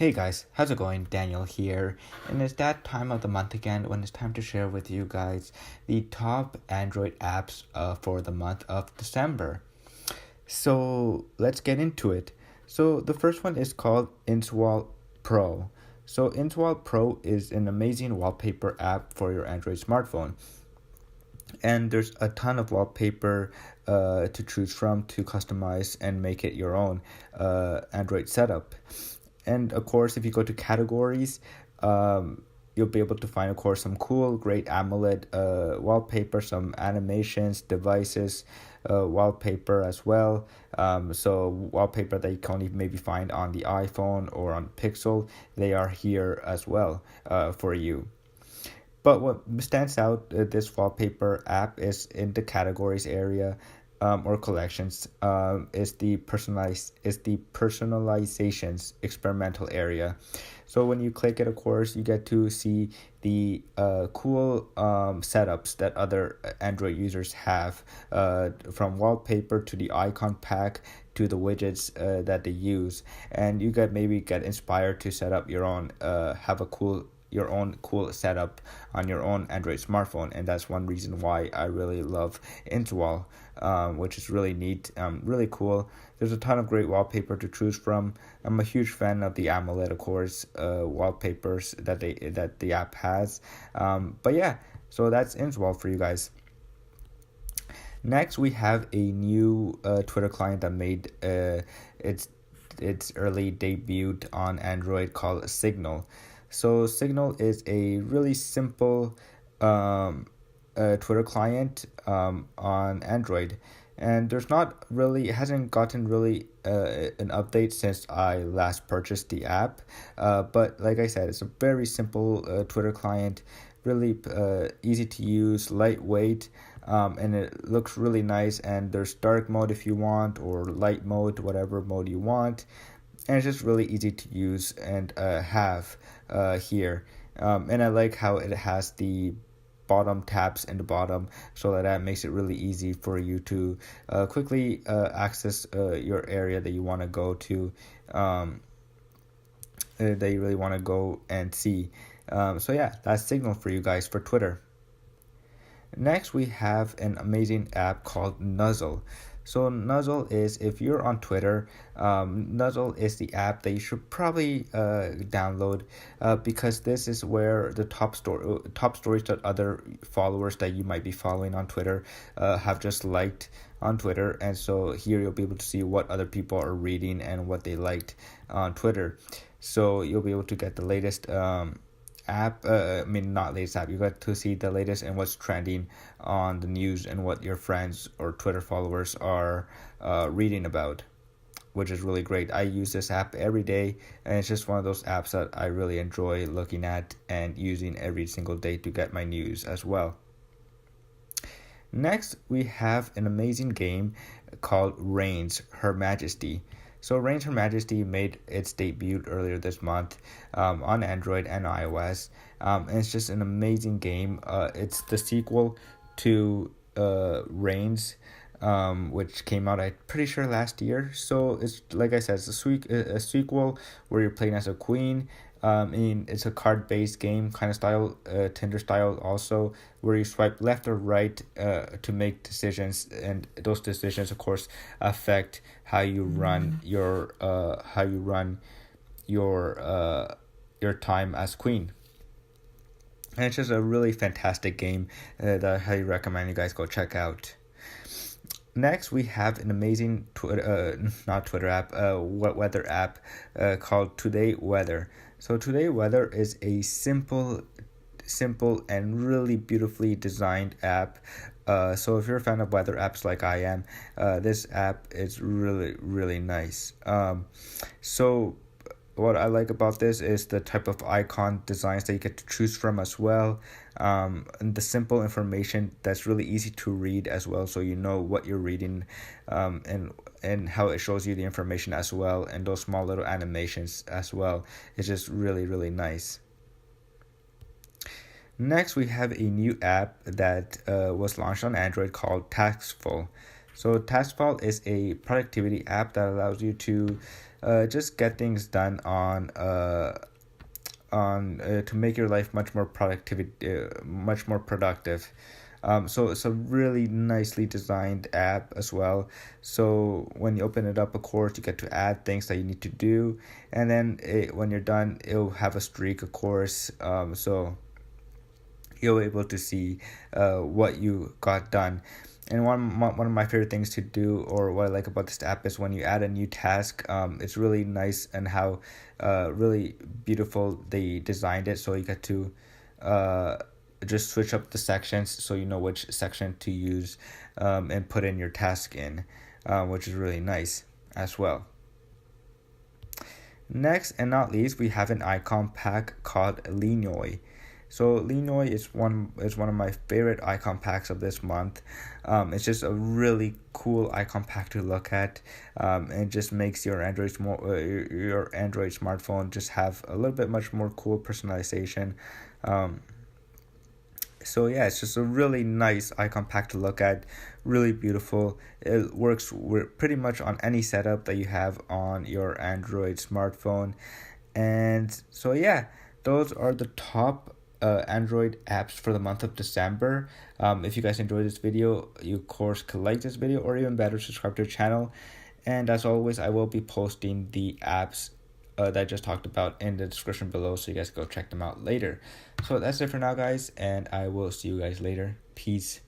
Hey guys, how's it going? Daniel here, and it's that time of the month again when it's time to share with you guys the top Android apps for the month of December. So let's get into it. So the first one is called Inswall Pro. So Inswall Pro is an amazing wallpaper app for your Android smartphone. And there's a ton of wallpaper to choose from to customize and make it your own Android setup. And of course, if you go to categories, you'll be able to find, of course, some cool, great AMOLED wallpaper, some animations, devices, wallpaper as well. So wallpaper that you can only maybe find on the iPhone or on Pixel, they are here as well for you. But what stands out this wallpaper app is in the categories area or collections is the personalizations experimental area. So when you click it, of course, you get to see the cool setups that other Android users have, from wallpaper to the icon pack to the widgets that they use, and you maybe get inspired to set up your own your own cool setup on your own Android smartphone. And that's one reason why I really love Inswall, which is really neat, really cool. There's a ton of great wallpaper to choose from. I'm a huge fan of the AMOLED, of course, wallpapers that the app has. But yeah, so that's Inswall for you guys. Next, we have a new Twitter client that made its early debut on Android called Signal. So Signal is a really simple Twitter client on Android, and it hasn't gotten really an update since I last purchased the app. But like I said, it's a very simple Twitter client, really easy to use, lightweight. And it looks really nice, and there's dark mode if you want, or light mode, whatever mode you want. And it's just really easy to use and have here. And I like how it has the bottom tabs in the bottom, so that makes it really easy for you to quickly access your area that you want to go to, that you really want to go and see. So yeah, that's Signal for you guys for Twitter. Next, we have an amazing app called Nozzle. So Nozzle is, if you're on Twitter, Nozzle is the app that you should probably download, because this is where the top stories that other followers that you might be following on Twitter have just liked on Twitter. And so here you'll be able to see what other people are reading and what they liked on Twitter. So you'll be able to get the latest app, not latest app, you got to see the latest and what's trending on the news and what your friends or Twitter followers are reading about, which is really great. I use this app every day, and it's just one of those apps that I really enjoy looking at and using every single day to get my news as well. Next, we have an amazing game called Reins Her Majesty. So Reins Her Majesty made its debut earlier this month on Android and iOS. And it's just an amazing game. It's the sequel to Reins, which came out, I'm pretty sure, last year. So it's, like I said, it's a sequel where you're playing as a queen. It's a card-based game kind of style, Tinder style also, where you swipe left or right to make decisions, and those decisions, of course, affect how you run your time as queen. And it's just a really fantastic game that I highly recommend you guys go check out. Next, we have an amazing weather app called Today Weather. So Today Weather is a simple and really beautifully designed app. So if you're a fan of weather apps like I am, this app is really, really nice. So what I like about this is the type of icon designs that you get to choose from as well, and the simple information that's really easy to read as well, so you know what you're reading, and how it shows you the information as well, and those small little animations as well. It's just really, really nice. Next, we have a new app that was launched on Android called Taskfy. So Taskfy is a productivity app that allows you to just get things done to make your life much more productive. So it's a really nicely designed app as well. So when you open it up, of course, you get to add things that you need to do, and then when you're done, it'll have a streak, of course. So you're able to see what you got done. And one of my favorite things to do, or what I like about this app, is when you add a new task. It's really nice and how really beautiful they designed it. So you get to just switch up the sections so you know which section to use and put in your task in, which is really nice as well. Next and not least, we have an icon pack called Lino. So Lino is one of my favorite icon packs of this month. It's just a really cool icon pack to look at. It just makes your Android smartphone just have a little bit much more cool personalization. So yeah, it's just a really nice icon pack to look at, really beautiful. It works pretty much on any setup that you have on your Android smartphone. And so yeah, those are the top Android apps for the month of December. If you guys enjoyed this video, you of course could like this video, or even better, subscribe to the channel. And as always, I will be posting the apps that I just talked about in the description below, so you guys go check them out later. So that's it for now, guys, and I will see you guys later. Peace.